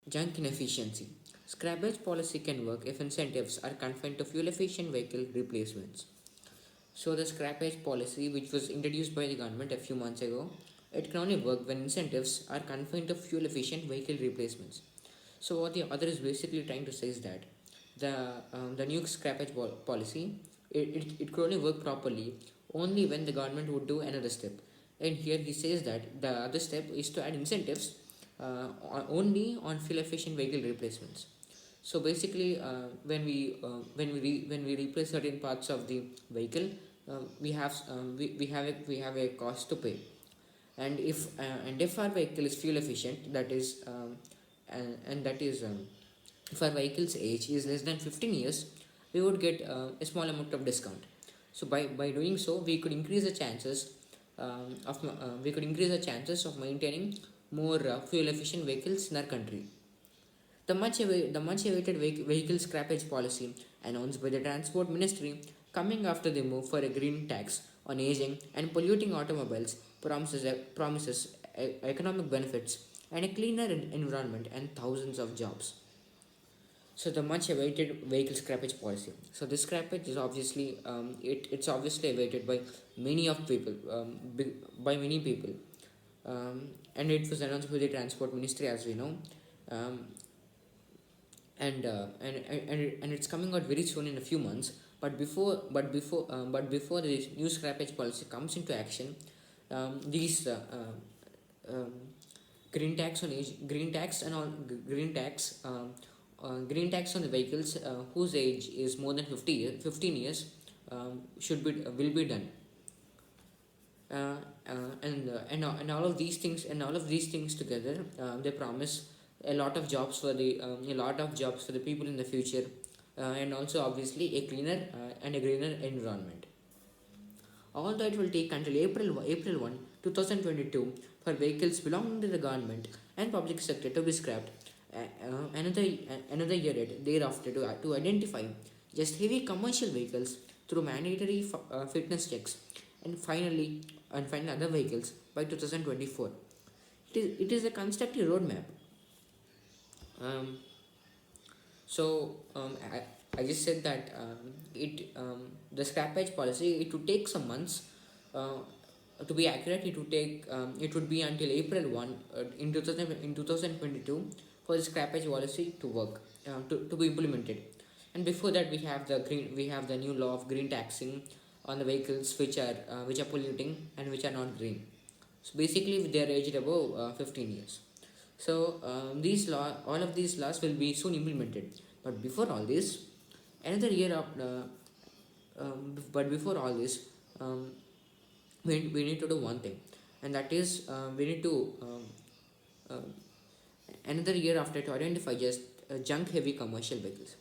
Junk inefficiency. Scrappage policy can work if incentives are confined to fuel efficient vehicle replacements. So, the scrappage policy, which was introduced by the government a few months ago, it can only work when incentives are confined to fuel efficient vehicle replacements. So, what the author is basically trying to say is that the new scrappage policy, it could only work properly only when the government would do another step. And here he says that the other step is to add incentives only on fuel efficient vehicle replacements. So basically, when we replace certain parts of the vehicle, we have a cost to pay. And if our vehicle is fuel efficient, that is and that is if our vehicle's age is less than 15 years, we would get a small amount of discount. So by doing so, we could increase the chances of maintaining more fuel efficient vehicles in our country. The much awaited vehicle scrappage policy announced by the Transport Ministry, coming after the move for a green tax on aging and polluting automobiles, promises economic benefits and a cleaner environment and thousands of jobs. So the much awaited vehicle scrappage policy. So this scrappage is obviously it's obviously awaited by by many people, and it was announced by the Transport Ministry, as we know. Um, and it's coming out very soon in a few months. But before the new scrappage policy comes into action, these um, green tax on age, green tax and all green tax on the vehicles whose age is more than 15 years should be will be done. And all of these things together, they promise a lot of jobs for the people in the future, and also obviously a cleaner and a greener environment. Although it will take until April 1, 2022 for vehicles belonging to the government and public sector to be scrapped, another year thereafter to identify just heavy commercial vehicles through mandatory fitness checks, and finally other vehicles by 2024. It is a constructive roadmap. Um, I just said that the scrappage policy, it would take some months. To be accurate, it would be until April 1 in 2022 for the scrappage policy to work, to be implemented. And before that, we have the new law of green taxing on the vehicles which are polluting and which are not green. So basically, they are aged above 15 years. So all of these laws will be soon implemented. But before all this, another year of but before all this, um, we need to do one thing, and that is we need to uh, another year after to identify just junk heavy commercial vehicles.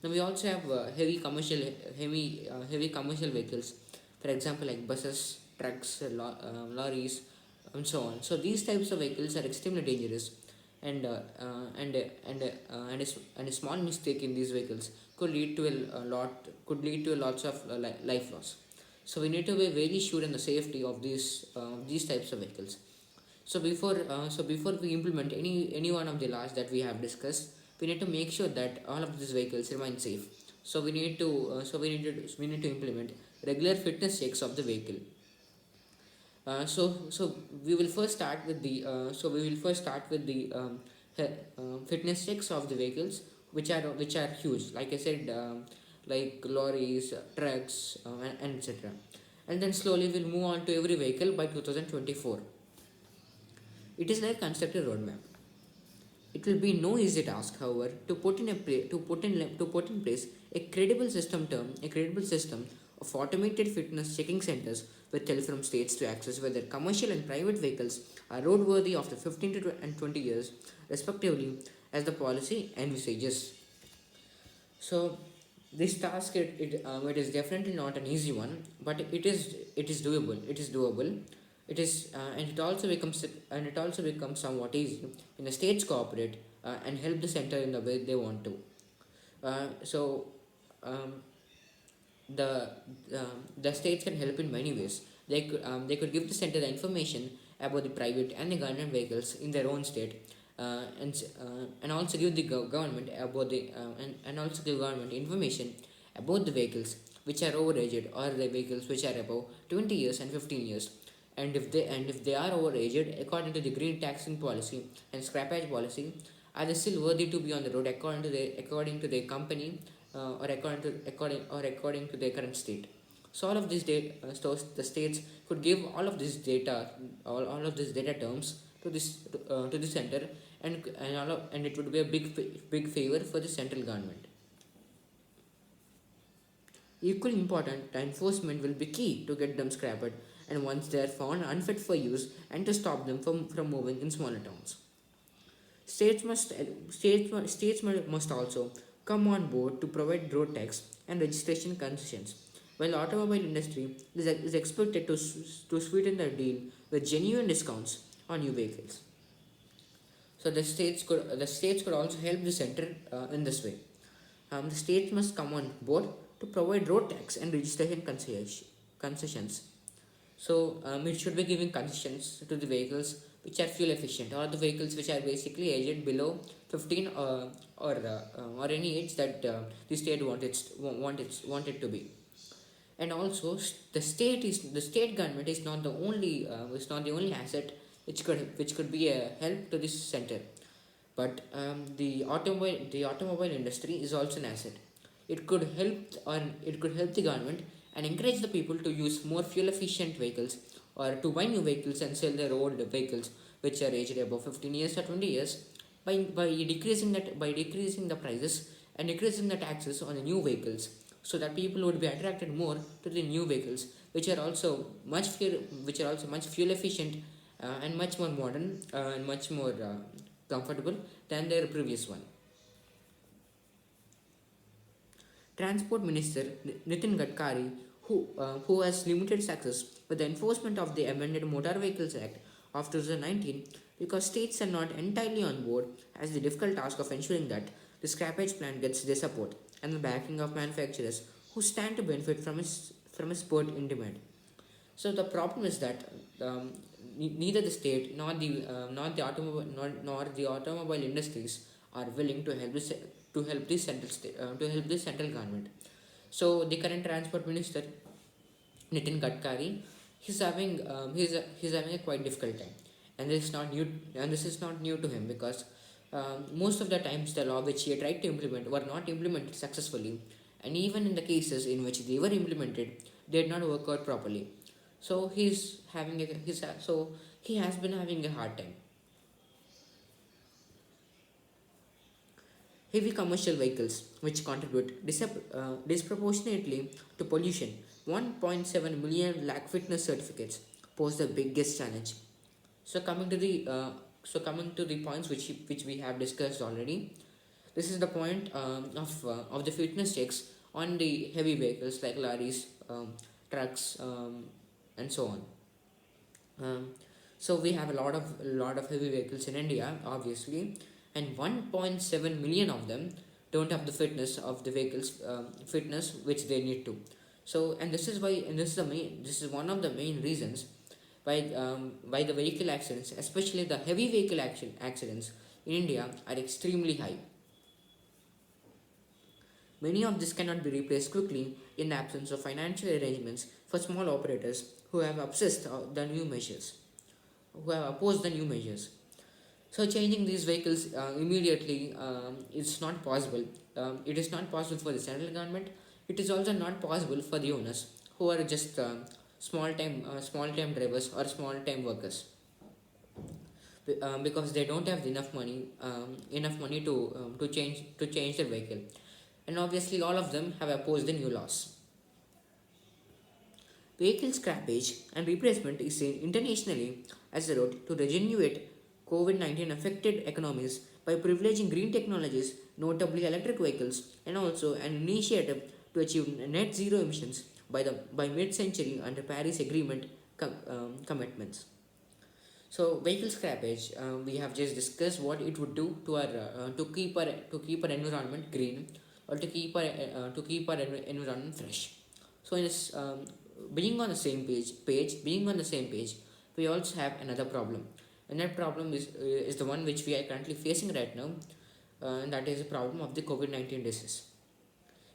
Now we also have heavy commercial vehicles, for example like buses, trucks, lorries, and so on. So these types of vehicles are extremely dangerous, and a small mistake in these vehicles could lead to lots of life loss. So we need to be very sure in the safety of these types of vehicles. So before we implement any one of the laws that we have discussed, we need to make sure that all of these vehicles remain safe. We need to implement regular fitness checks of the vehicle. So we will first start with the fitness checks of the vehicles, which are huge, like I said, like lorries, trucks, and etc. And then slowly we'll move on to every vehicle by 2024. It is like constructed roadmap. It will be no easy task, however, to put in place a credible system of automated fitness checking centers with telephone states to access whether commercial and private vehicles are roadworthy after 15 and 20 years, respectively, as the policy envisages. So, this task it is definitely not an easy one, but it is doable. It is doable. It is and it also becomes somewhat easy when the states cooperate and help the center in the way they want to. So um, the the states can help in many ways. They could give the center the information about the private and the government vehicles in their own state, and also give the government about the and also give government information about the vehicles which are overaged or the vehicles which are above 20 years and 15 years. And if they are overaged, according to the green taxing policy and scrappage policy, are they still worthy to be on the road according to the company, or according to their current state? So all of these data, the states could give all of these data terms to the center, and it would be a big favor for the central government. Equally important, the enforcement will be key to get them scrapped, and once they are found unfit for use, and to stop them from moving in smaller towns. States must also come on board to provide road tax and registration concessions, while the automobile industry is expected to sweeten the deal with genuine discounts on new vehicles. So the states could also help the center in this way. The states must come on board to provide road tax and registration concessions. So it should be giving concessions to the vehicles which are fuel efficient, or the vehicles which are basically aged below 15, or any age that the state want it to be. And also the state government is not the only asset which could be a help to this center, but the automobile industry is also an asset. It could help the government and encourage the people to use more fuel efficient vehicles, or to buy new vehicles and sell their old vehicles which are aged above 15 years or 20 years, by decreasing the prices and decreasing the taxes on the new vehicles, so that people would be attracted more to the new vehicles which are also much fuel efficient, and much more modern, and much more comfortable than their previous one. Transport Minister Nitin Gadkari, who has limited success with the enforcement of the amended Motor Vehicles Act of 2019, because states are not entirely on board, has the difficult task of ensuring that the scrappage plan gets their support and the backing of manufacturers who stand to benefit from its spurt in demand. So the problem is that neither the state nor the automobile industries are willing to help the central government. So the current transport minister Nitin Gadkari, he's having a quite difficult time, and this is not new to him, because most of the times the law which he tried to implement were not implemented successfully, and even in the cases in which they were implemented, they did not work out properly. So he has been having a hard time. Heavy commercial vehicles, which contribute disproportionately to pollution, 1.7 million lakh fitness certificates, pose the biggest challenge. So coming to the points which we have discussed already, this is the point of the fitness checks on the heavy vehicles like lorries, trucks, and so on. Um, so we have a lot of heavy vehicles in India, obviously, and 1.7 million of them don't have the fitness of the vehicles fitness which they need to. So, and this is one of the main reasons why the vehicle accidents, especially the heavy vehicle accidents in India, are extremely high. Many of this cannot be replaced quickly in the absence of financial arrangements for small operators who have opposed the new measures. So changing these vehicles immediately is not possible. It is not possible for the central government. It is also not possible for the owners who are just small time drivers or small time workers, because they don't have enough money to change their vehicle, and obviously all of them have opposed the new laws. Vehicle scrappage and replacement is seen internationally as a route to regenerate COVID 19 affected economies by privileging green technologies, notably electric vehicles, and also an initiative to achieve net zero emissions by mid century under Paris Agreement commitments. So vehicle scrappage, we have just discussed what it would do to keep our environment green, or to keep our environment fresh. So in this, being on the same page, we also have another problem, And that problem is the one which we are currently facing right now, and that is the problem of the COVID-19 disease.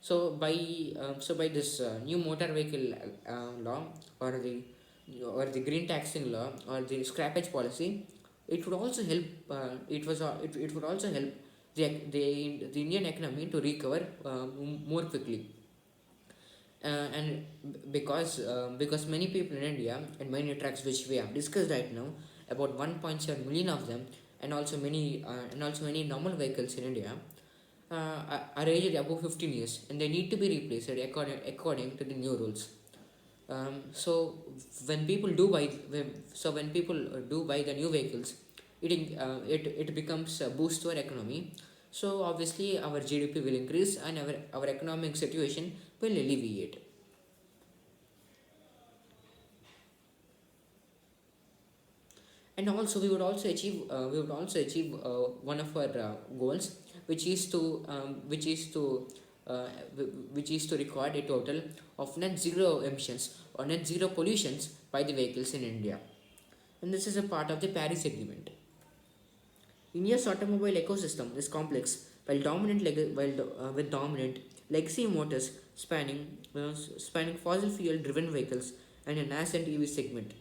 So by this new motor vehicle law, or the green taxing law, or the scrappage policy, it would also help. It would also help the Indian economy to recover more quickly. And because many people in India, and many trucks which we have discussed right now, about 1.7 million of them, and also many normal vehicles in India are aged above 15 years, and they need to be replaced according to the new rules. So when people do buy when people do buy the new vehicles, it becomes a boost to our economy. So obviously our GDP will increase, and our economic situation will alleviate. And also we would also achieve one of our goals, which is to uh, which is to record a total of net zero emissions or net zero pollutions by the vehicles in India. And this is a part of the Paris Agreement. India's automobile ecosystem is complex, with dominant legacy motors spanning fossil fuel driven vehicles and a nascent EV segment.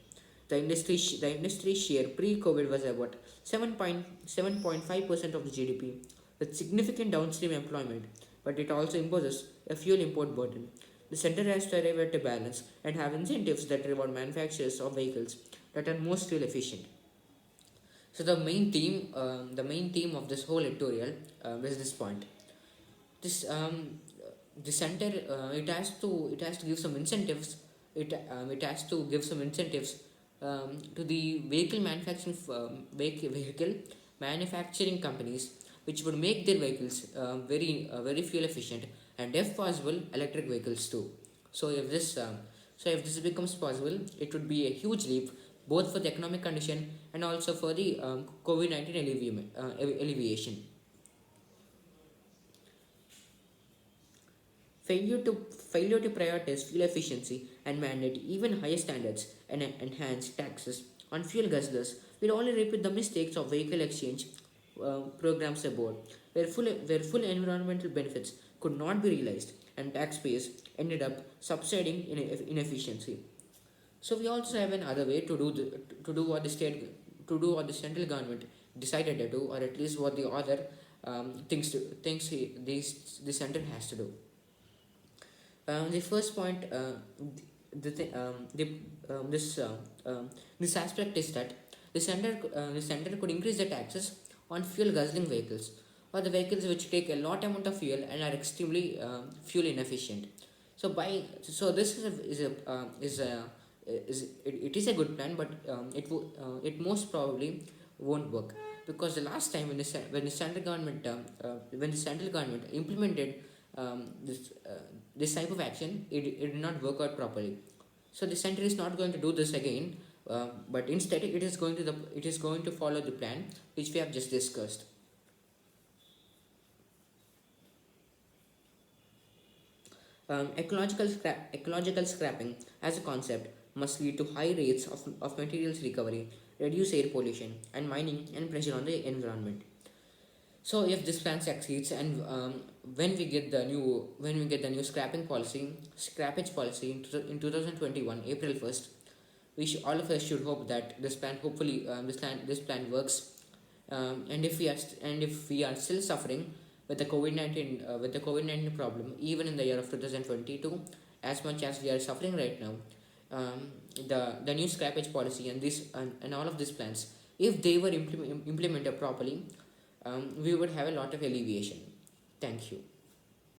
The industry share pre-COVID was about 7.5% of the GDP, with significant downstream employment, but it also imposes a fuel import burden. The center has to arrive at a balance and have incentives that reward manufacturers of vehicles that are most fuel efficient. So the main theme of this whole editorial is this point. This the center it has to give some incentives. It has to give some incentives to the vehicle manufacturing companies, which would make their vehicles very fuel efficient, and if possible electric vehicles too. So if this becomes possible, it would be a huge leap both for the economic condition and also for the COVID-19 alleviation. Failure to prioritize fuel efficiency and mandate even higher standards and enhance taxes on fuel guzzlers will only repeat the mistakes of vehicle exchange programs abroad, where full environmental benefits could not be realized and taxpayers ended up subsiding inefficiency. So we also have another way to do what the central government decided to do, or at least what the other the center has to do. The first point, the, th- the this aspect is that the center could increase the taxes on fuel guzzling vehicles, or the vehicles which take a lot amount of fuel and are extremely fuel inefficient. So this it is a good plan, but it most probably won't work, because the last time when the central government implemented this type of action, it did not work out properly. So the center is not going to do this again, but instead it is going to follow the plan which we have just discussed. Ecological scrapping as a concept must lead to high rates of materials recovery, reduce air pollution, and mining and pressure on the environment. So if this plan succeeds, and when we get the new scrappage policy in 2021 April 1st, all of us should hope that this plan hopefully this plan works. And if we are still suffering with the COVID-19 problem, even in the year of 2022, as much as we are suffering right now, the new scrappage policy and all of these plans, if they were implemented properly, we would have a lot of alleviation. Thank you.